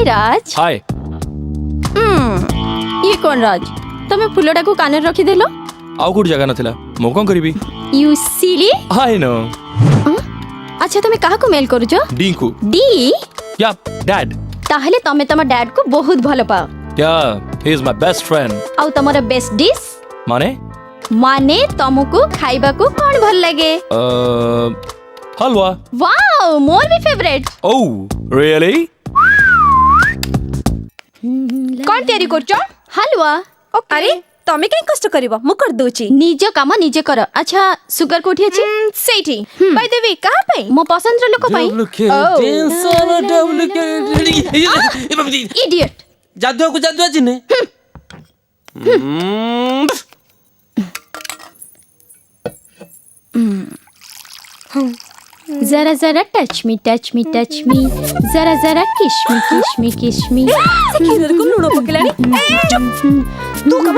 हाय राज। हाय। ये कौन राज? तमे फुलडा को कान रखी देलो? आउ कोड जगह नथिला मो कोन करबी? You silly. I know. अच्छा तमे काहा को मेल करू छ? डी को। डी? या डैड। ताहले तमे तम डैड को बहुत भलो पाओ। या he is my best friend. आउ तमरा बेस्ट डिश? माने तमको खाइबा को कोन भल लागे? हलवा। वाओ मोर भी फेवरेट। Oh really? कौन तैयारी करछो? हलवा। अरे तमे काई कष्ट करबो मु कर दोची। निज काम निजे कर। अच्छा सुगर कोठी अछि? सेठी। बाय द वे कहां पे? मो पसंद रो लोक पई। इडियट। जादू को जादू अछि ने? जरा जरा टच मी जरा जरा किश मी सेखिनर को लुणो पकलानी। ए चुप तू कर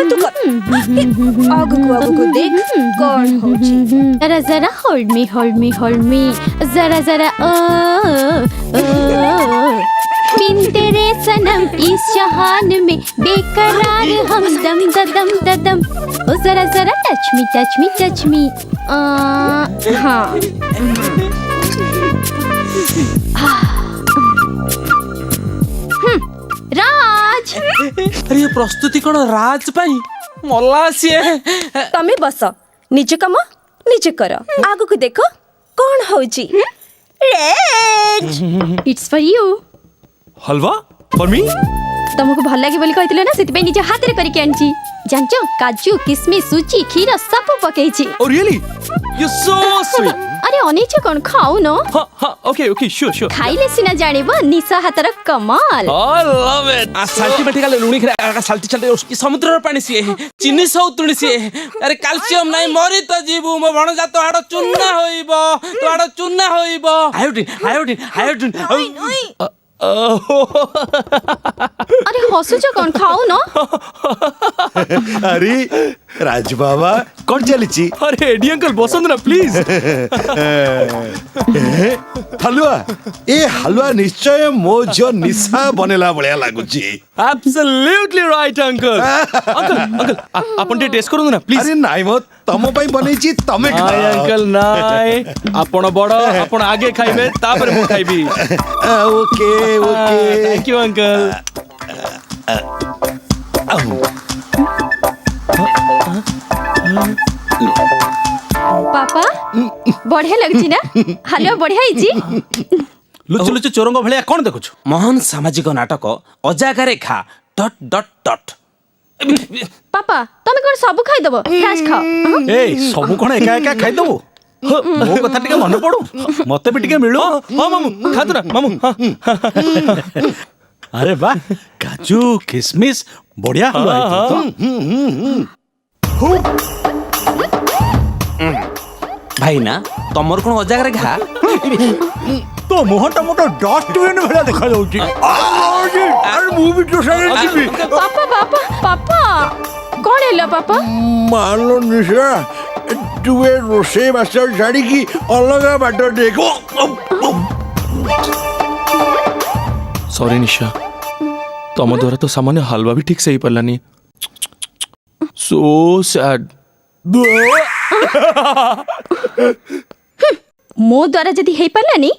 आगु को देख कौन होची। जरा जरा होल्ड मी जरा जरा बिन तेरे सनम इस जहान में बेकरार हम दम दम ओ जरा जरा टच मी हाँ राज। अरे प्रस्तुति कोन राज पाई मला सिए। तमे बस निजे काम निजे कर आगु को देखो कौन होची। रेज it's for you. Halwa for me? तुमको भल लागे बोली कहतिलो ना सेति पे निजे हाथ रे करके आनची। जानचो काजू किशमिश सूची खीर सब पकेइची। Oh really? You so sweet. अरे अनेछ कोन खाऊ न? हां ओके sure. खाइले सिना जानिबो निशा हातर कमाल। I love it. आ साल्टी मेटिकल लुणी खरा साल्टी चलते उसकी समुद्र रो पानी सिए चीनी सौतुणी सिए। अरे कैल्शियम नाही मरी तो जीवु मो भण जा तो आडो चुन्ना होइबो तो आडो चुन्ना होइबो। आयोडीन अरे हसुच कोन खाऊ न? अरे राज बाबा कौन चलीची? अरे एडी अंकल बसंत ना प्लीज। हलवा ए हलवा निश्चय मो जो निशा बनेला बढिया लागुची। Absolutely right uncle. अंकल आपण टे टेस्ट करू ना प्लीज। अरे नाइ मो तम पई बनेची तमे खा। नाइ अंकल नाइ आपण बड़ आपण आगे खाइबे तापर मु खाइबी। Okay thank you uncle. पापा बढ़िया लगची ना? हलवा बढ़िया हिची। लुचु चोरंग भलिया कोन देखुछ? महान सामाजिक नाटक अजागारे खा डट पापा तमे कोन सब खाइ दबो? फ्लाश खाओ। ए सब कोन एका खाइ दबो? मो कथा टिके मन पड़ू मते भी टिके मिलू। हां मामू खातु ना मामू। अरे वाह काजू किशमिश बढ़िया हुआ भाई ना तमर कोन अजागारे खा तो मोहटा मोटा डस्टबिन भला देखा जाउची। अरे मु भी तो सारे जीबी। पापा कोन हेला पापा? मानो निशा तुए रोसे मास्टर झाड़ी की अलग बाट देखो। सॉरी निशा तुम द्वारा तो सामान्य हलवा भी ठीक से ही पड़लानी। So sad. मो द्वारा जदी हे पड़लानी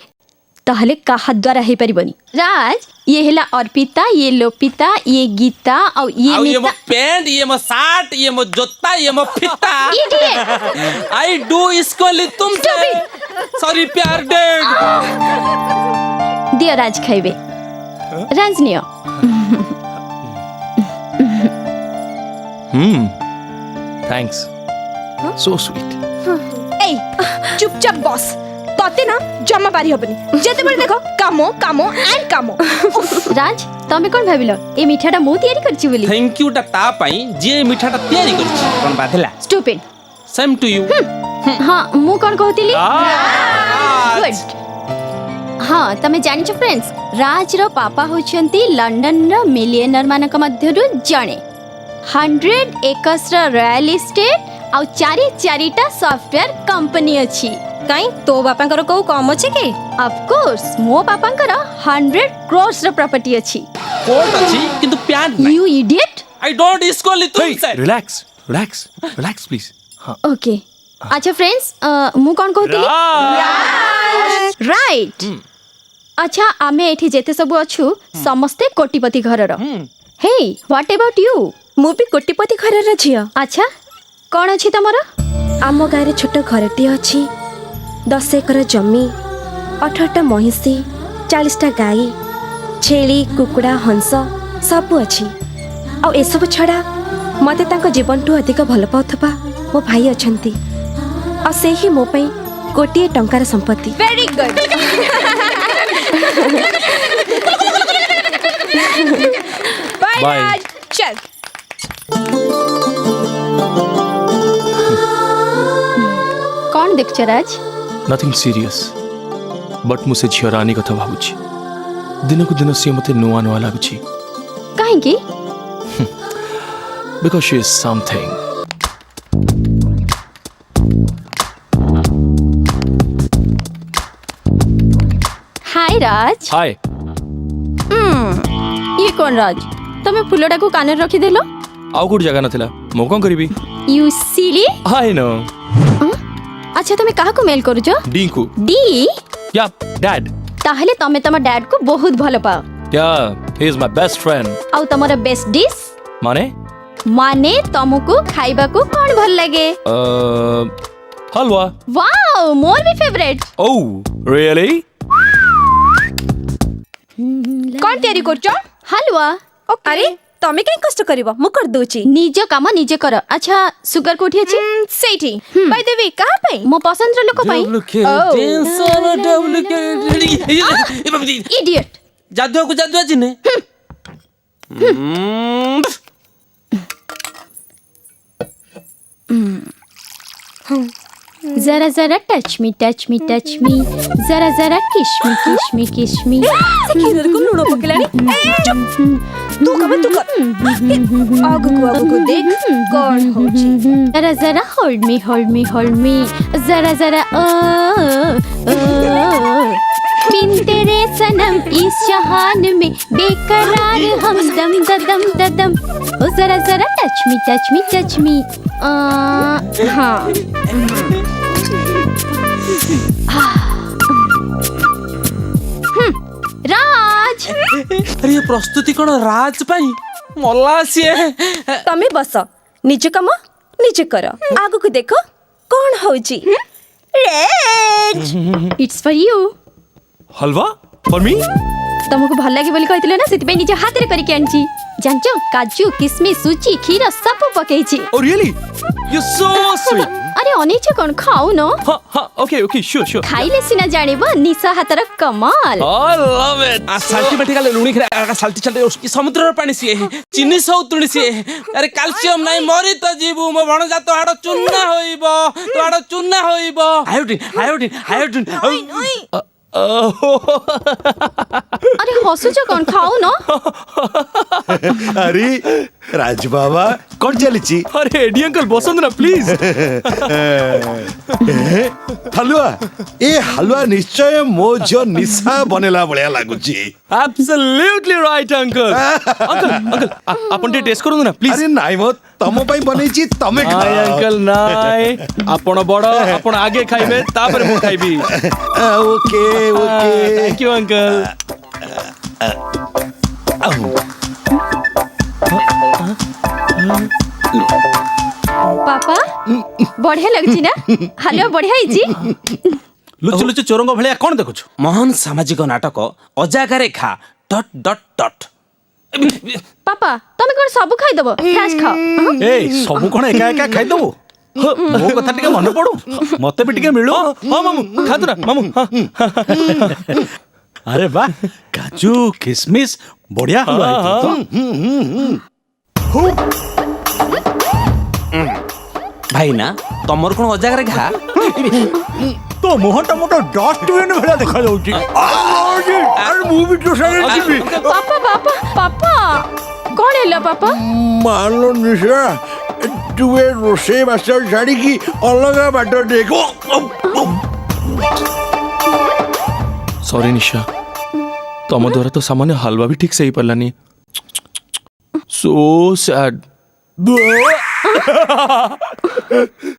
ताहले काहा द्वारा हे परिबनी। राज ये हेला अर्पिता ये लोपिता ये गीता और ये मो पैंट ये मो शर्ट ये मो जूता ये मो फिता। इडियट। आई डू इसको लिए तुमसे सॉरी प्यार डेड। दियो राज खाइबे। राज नियो। Thanks so sweet. ए चुपचाप बस तते ना जमा पारी हबनी जेते बड़ देखो कामो एंड कामो। राज तमे कोन भाबिलो ए मिठाटा मो तयारी करची बोली? थैंक यू ता पाई जे मिठाटा तयारी करची कोन बाथला। स्टूपिड। Same to you. हां मु कोन कहतिली? गुड। हाँ तमे जानिछ फ्रेंड्स राज रो पापा होचंती लंडन रो मिलियनर मानक मध्यरु जणे। 100 एकर्स रो रॉयल एस्टेट आ चारिटा सॉफ्टवेयर कंपनी अछि। काई तो बापांकर को कम अछि के? ऑफ कोर्स मो बापांकर 100 crores रो प्रॉपर्टी अछि। कोट अछि किंतु पैंट नाही you idiot I don't Scully तुम से relax relax relax please okay अच्छा फ्रेंड्स मु कोन कहतली राइट अच्छा आमे एठी जेते सब अछु समस्ते कोटिपति घरर हे व्हाट अबाउट यू ମୁଁ ବି କୋଟିପତି ଘରର ଝିଅ। अच्छा कौन अछि तमरा ଆମ ଗାଁରେ ଛୋଟ ଘରଟିଏ ଅଛି 10 ଏକର ଜମି 18ଟା ମହିଷୀ 40ଟା ଗାଈ ଛେଳି କୁକୁଡ଼ା ହଂସ ସବୁ ଅଛି ଆଉ ଏସବୁ ଛଡ଼ା ମୋତେ ତାଙ୍କ ଜୀବନଠୁ ଅଧିକ ଭଲ ପାଉଥିବା ମୋ ଭାଇ ଅଛନ୍ତି ଆଉ ସେ ହିଁ ମୋ ପାଇଁ ଗୋଟିଏ ଟଙ୍କାର ସମ୍ପତ୍ତି। वेरी गुड बाय चल कौन देखछ राज नथिंग सीरियस बट मुझे झीर रानी कथा भावुची दिन को दिन सी मते नुआ नुआ लागुची काहे की बिकॉज शी इज समथिंग हाय राज हाय ये कौन राज तमे फुलडा को कान रखी देलो आउ कोड जगह नथिला मो कोन करबी यू सिली आई नो अच्छा तमे काहा को मेल करूछ डींकू डी या डैड ताहले तमे तम डैड को बहुत भलो पाओ या he is my best friend आउ तमर बेस्ट डिश माने माने तमको खाइबा को कौन भल लगे हलवा वाओ मोर भी फेवरेट ओह रियली कौन तैयारी करछ हलवा अरे तमे काई कष्ट करबो मु कर दोची निज काम निजे कर अच्छा सुगर कोठी अछि सेठी बाय द वे कहां पे मो पसंद रो लोक पई इडियट जादू को जादू अछि ने जरा जरा टच मी जरा जरा किश मी किनर को लुणो पकेलानी ए चुप तू कर आगु को देख कौन होची जरा जरा होल्ड मी जरा जरा बिन तेरे सनम इस जहान में बेकरार हम दम ददम ओ जरा जरा टच मी हाँ राज अरे ये प्रस्तुति कोन राज पई मल्ला सिए तमे बस निज काम निज कर आगु को देखो कौन होची red it's for you halwa for me तुमको भल लगे बोली कहथिले ना सेति पे निज हाथ रे करके आनची जानचो काजू किशमिश सूजी खीर सब पकेछि Oh really? You're so sweet. अरे अनेचे कोन खाऊ न हाँ okay sure. खाइले सिना जानिबो निशा हातर कमाल I love it. आ साल्टी बैठी गले लुणी खरा आ साल्टी चलते उसकी समुद्र पानी सिए चिनी सौतुणी सिए अरे कैल्शियम नाही मरी तो जीवु मो भण जा तो हाडो चुन्ना होइबो तो हाडो चुन्ना होइबो आयोडीन अरे हसुच कोन खाऊ न अरे राज बाबा कौन चलीची अरे एडी अंकल बसंत ना प्लीज हलवा ए हलवा निश्चय मो जो निशा बनेला बढिया लागुची एब्सोल्युटली राइट अंकल अंकल आपण ते टेस्ट करू ना प्लीज अरे नाही मो तम पई बनेची तमे नाय अंकल नाय आपण बड़ आपण आगे खाइबे तापर मु खाइबी ओके थैंक यू अंकल पापा बढ़िया लगछि ना हलवा बढ़िया हिची लुचु चोरंग भलिया कोन देखुछ महान सामाजिक नाटक अजागारे खा डट डट डट पापा तमे कोन सब खाइ दबो फ्रेश खाओ ए सब कोन एका एका खाइ दबो मो कथा टिके मन पडू मते भी टिके मिलू हां मामू खातु ना मामू अरे वाह काजू किशमिश बढ़िया हुआ भाई ना तमर कोन अजागारे खा तो मोहन टमाटो डस्टबिन भलिया देखा जाउची अरे मु भी तो सारे जीबी पापा कोन हेला पापा मानो निशा तुवे रोसे मास्टर झाड़ी की अलगा बाटो देखो सॉरी निशा तुम द्वारा तो सामान्य हलवा भी ठीक से ही पड़लानी ସୋ ସ୍ୟାଡ୍